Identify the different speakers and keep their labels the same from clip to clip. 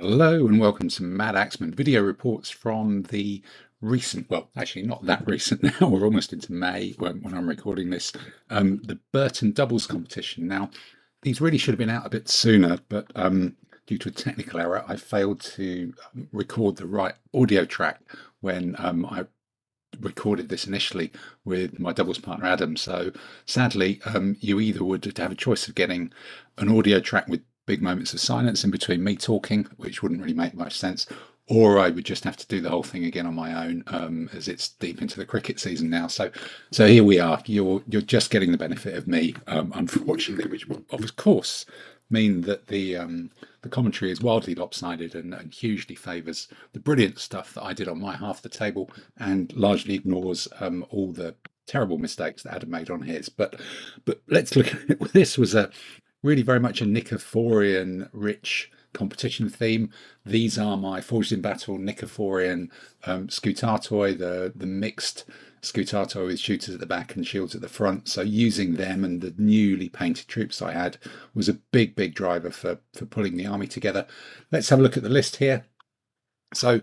Speaker 1: Hello and welcome to Madaxman video reports from the recent, well, actually not that recent now, we're almost into May when I'm recording this, the Burton doubles competition. Now, these really should have been out a bit sooner, but due to a technical error, I failed to record the right audio track when I recorded this initially with my doubles partner Adam. So sadly, you either would have a choice of getting an audio track with big moments of silence in between me talking, which wouldn't really make much sense, or I would just have to do the whole thing again on my own, as it's deep into the cricket season now. So here we are. You're just getting the benefit of me, unfortunately, which will, of course, mean that the commentary is wildly lopsided and hugely favours the brilliant stuff that I did on my half of the table and largely ignores all the terrible mistakes that Adam made on his. But let's look at it. This was a really very much a Nikephorian rich competition theme. These are my Forged in Battle Nikephorian Scutatoi, the mixed Scutatoi with shooters at the back and shields at the front. So using them and the newly painted troops I had was a big driver for pulling the army together. Let's have a look at the list here. So,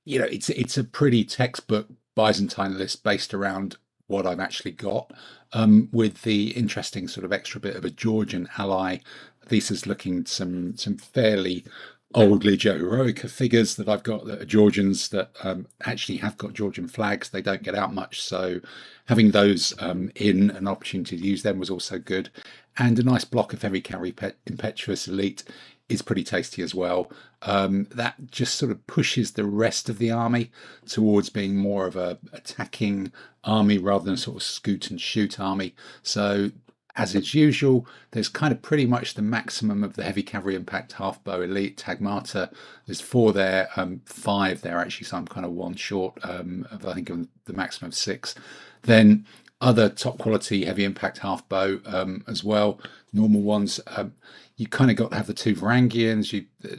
Speaker 1: you know, it's a pretty textbook Byzantine list based around what I've actually got, with the interesting sort of extra bit of a Georgian ally. This is looking some fairly old Legio Heroica figures that I've got that are Georgians that actually have got Georgian flags. They don't get out much, so having those in an opportunity to use them was also good. And a nice block of heavy cavalry impetuous elite is pretty tasty as well. That just sort of pushes the rest of the army towards being more of a attacking army rather than sort of scoot and shoot army. So as is usual, there's kind of pretty much the maximum of the heavy cavalry impact half bow elite tagmata. There's 4 there, 5 there actually, so I'm kind of one short of I think of the maximum of 6. Then other top quality heavy impact half bow as well, normal ones. You kind of got to have the 2 Varangians,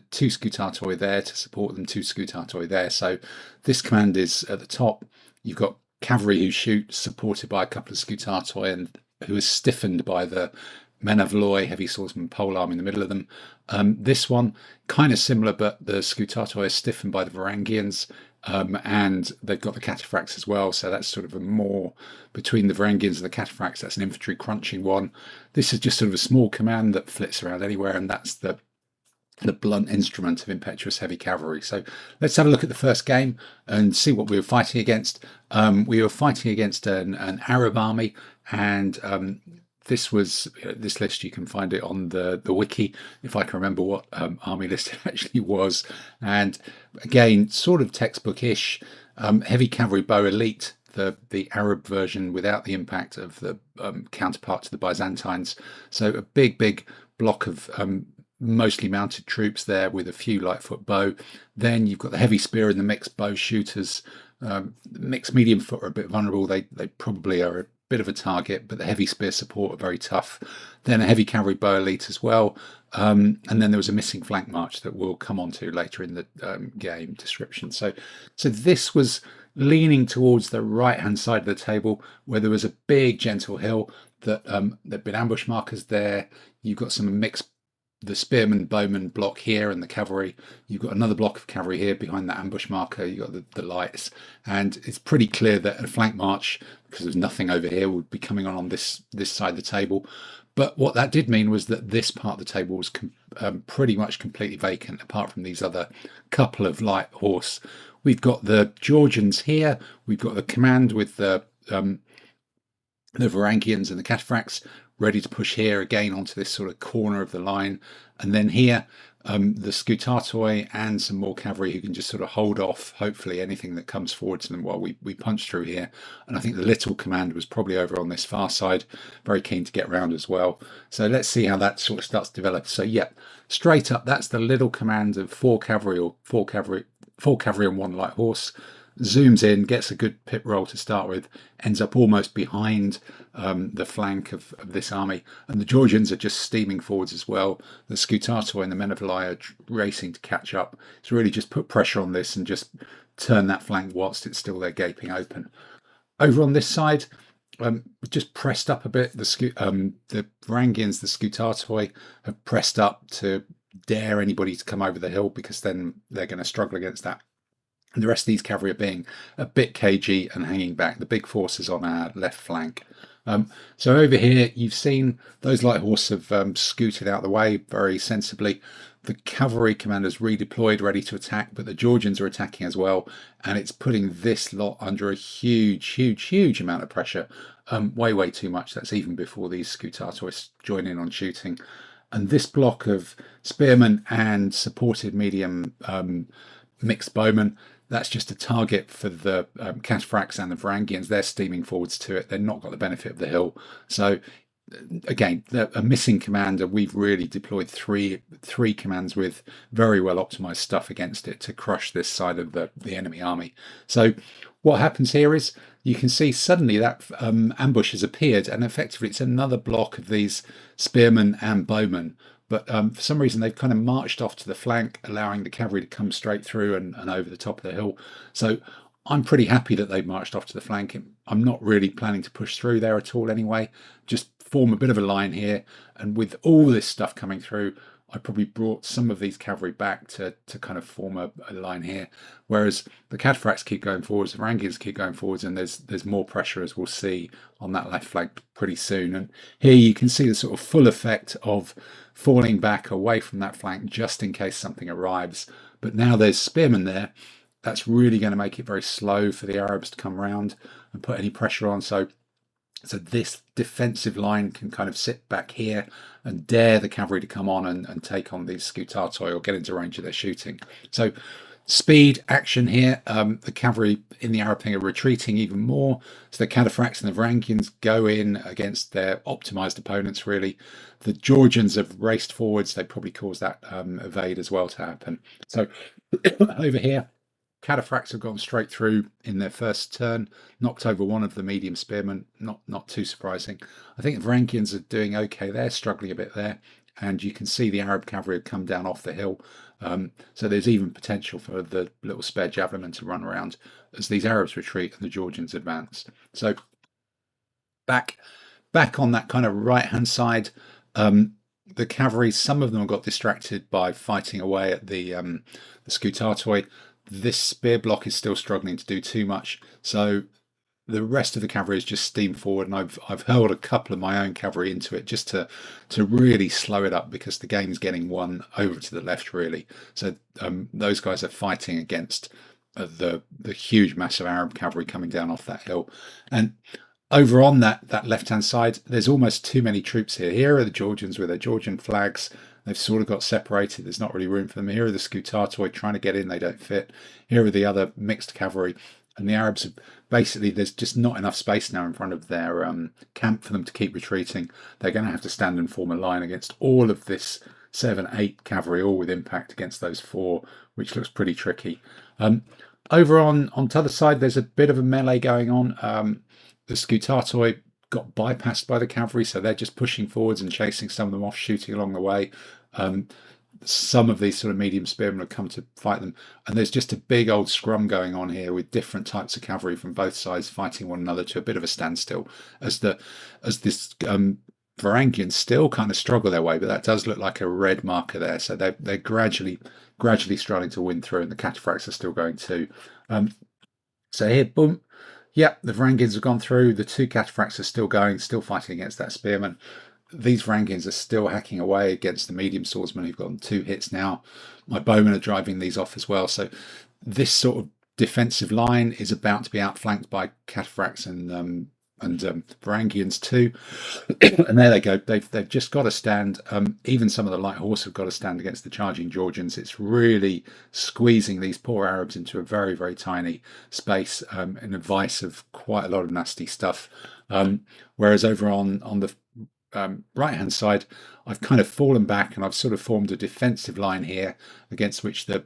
Speaker 1: 2 Scutatoi there to support them, 2 Scutatoi there. So this command is at the top. You've got cavalry who shoot, supported by a couple of Scutatoi, and who is stiffened by the Men of Loy, heavy swordsman polearm in the middle of them. This one, kind of similar, but the Scutatoi is stiffened by the Varangians, and they've got the cataphracts as well. So that's sort of a more between the Varangians and the cataphracts. That's an infantry crunching one. This is just sort of a small command that flits around anywhere, and that's the blunt instrument of impetuous heavy cavalry. So let's have a look at the first game and see what we were fighting against. We were fighting against an Arab army, and this was this list. You can find it on the wiki if I can remember what army list it actually was. And again, sort of textbook-ish, heavy cavalry bow elite, the Arab version without the impact of the counterpart to the Byzantines. So a big block of mostly mounted troops there with a few lightfoot bow. Then you've got the heavy spear and the mixed bow shooters. Mixed medium foot are a bit vulnerable. They probably are a bit of a target, but the heavy spear support are very tough. Then a heavy cavalry bow elite as well. And then there was a missing flank march that we'll come on to later in the game description. So this was leaning towards the right hand side of the table where there was a big gentle hill that there'd been ambush markers there. You've got some mixed, the spearman bowman block here and the cavalry. You've got another block of cavalry here behind that ambush marker. You've got the lights, and it's pretty clear that a flank march, because there's nothing over here, would be coming on this side of the table. But what that did mean was that this part of the table was pretty much completely vacant, apart from these other couple of light horse. We've got the Georgians here. We've got the command with the Varangians and the cataphracts ready to push here again onto this sort of corner of the line. And then here, the Scutatoi and some more cavalry who can just sort of hold off, hopefully, anything that comes forward to them while we punch through here. And I think the little command was probably over on this far side, very keen to get round as well. So let's see how that sort of starts to develop. So yeah, straight up, that's the little command of 4 cavalry and 1 light horse. Zooms in, gets a good pip roll to start with, ends up almost behind the flank of this army, and the Georgians are just steaming forwards as well. The Scutatoi and the Men of Lai are racing to catch up. It's really just put pressure on this and just turn that flank whilst it's still there gaping open. Over on this side, just pressed up a bit. The Varangians, the Scutatoi, have pressed up to dare anybody to come over the hill, because then they're going to struggle against that. And the rest of these cavalry are being a bit cagey and hanging back. The big forces on our left flank. So over here, you've seen those light horse have scooted out the way very sensibly. The cavalry commanders redeployed, ready to attack, but the Georgians are attacking as well, and it's putting this lot under a huge amount of pressure. Way too much. That's even before these Scutatois join in on shooting. And this block of spearmen and supported medium mixed bowmen, that's just a target for the Cataphracts and the Varangians. They're steaming forwards to it. They've not got the benefit of the hill. So again, a missing commander. We've really deployed three commands with very well optimized stuff against it to crush this side of the enemy army. So what happens here is you can see suddenly that ambush has appeared, and effectively it's another block of these spearmen and bowmen. But for some reason, they've kind of marched off to the flank, allowing the cavalry to come straight through and over the top of the hill. So I'm pretty happy that they've marched off to the flank. I'm not really planning to push through there at all anyway. Just form a bit of a line here. And with all this stuff coming through, I probably brought some of these cavalry back to kind of form a line here. Whereas the Cataphracts keep going forwards, the Varangians keep going forwards, and there's more pressure, as we'll see, on that left flank pretty soon. And here you can see the sort of full effect of falling back away from that flank just in case something arrives. But now there's spearmen there. That's really going to make it very slow for the Arabs to come around and put any pressure on. So this defensive line can kind of sit back here and dare the cavalry to come on and take on these Scutatoi or get into range of their shooting. So speed, action here. The cavalry in the Arab thing are retreating even more. So the Cataphracts and the Varangians go in against their optimized opponents, really. The Georgians have raced forwards. They probably caused that evade as well to happen. So over here, Cataphracts have gone straight through in their first turn, knocked over one of the medium spearmen, not too surprising. I think the Varangians are doing okay. They're struggling a bit there, and you can see the Arab cavalry have come down off the hill. So there's even potential for the little spare javelin to run around as these Arabs retreat and the Georgians advance. So back on that kind of right-hand side, the cavalry, some of them got distracted by fighting away at the Scutatoi. This spear block is still struggling to do too much, so the rest of the cavalry is just steamed forward, and I've hurled a couple of my own cavalry into it just to really slow it up, because the game's getting won over to the left, really. So those guys are fighting against the huge mass of Arab cavalry coming down off that hill. And over on that left-hand side, there's almost too many troops here. Here are the Georgians with their Georgian flags. They've sort of got separated. There's not really room for them. Here are the Scutatoi trying to get in. They don't fit. Here are the other mixed cavalry. And the Arabs, basically, there's just not enough space now in front of their camp for them to keep retreating. They're going to have to stand and form a line against all of this 7-8 cavalry, all with impact against those 4, which looks pretty tricky. Over on the other side, there's a bit of a melee going on. The Scutatoi got bypassed by the cavalry, so they're just pushing forwards and chasing some of them off, shooting along the way. Some of these sort of medium spearmen have come to fight them, and there's just a big old scrum going on here with different types of cavalry from both sides fighting one another to a bit of a standstill as this Varangians still kind of struggle their way, but that does look like a red marker there, so they're gradually starting to win through, and the Cataphracts are still going too. So here, boom. Yeah, the Varangians have gone through. The 2 Cataphracts are still going, still fighting against that spearman. These Varangians are still hacking away against the medium swordsmen who've gotten 2 hits now. My bowmen are driving these off as well. So this sort of defensive line is about to be outflanked by Cataphracts and Varangians too. And there they go. They've just got to stand. Even some of the light horse have got to stand against the charging Georgians. It's really squeezing these poor Arabs into a very, very tiny space in a vice of quite a lot of nasty stuff. Whereas over on the right hand side, I've kind of fallen back and I've sort of formed a defensive line here against which the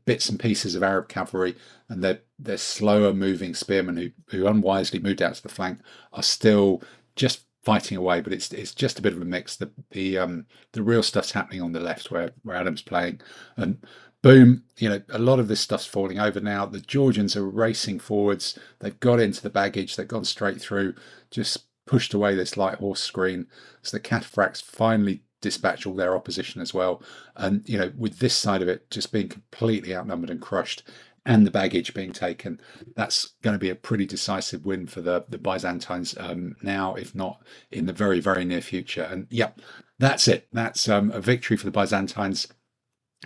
Speaker 1: bits and pieces of Arab cavalry and their slower moving spearmen who unwisely moved out to the flank are still just fighting away, but it's just a bit of a mix. The real stuff's happening on the left where Adam's playing, and boom, a lot of this stuff's falling over now. The Georgians are racing forwards. They've got into the baggage. They've gone straight through, just pushed away this light horse screen. So the Cataphracts finally dispatch all their opposition as well. And with this side of it just being completely outnumbered and crushed, and the baggage being taken, that's going to be a pretty decisive win for the Byzantines now, if not in the very, very near future. And yep, that's it. That's a victory for the Byzantines.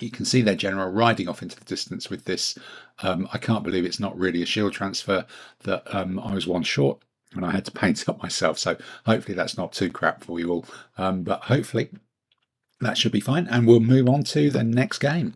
Speaker 1: You can see their general riding off into the distance with this. I can't believe it's not really a shield transfer, that I was one short and I had to paint up myself. So hopefully that's not too crap for you all. But hopefully that should be fine. And we'll move on to the next game.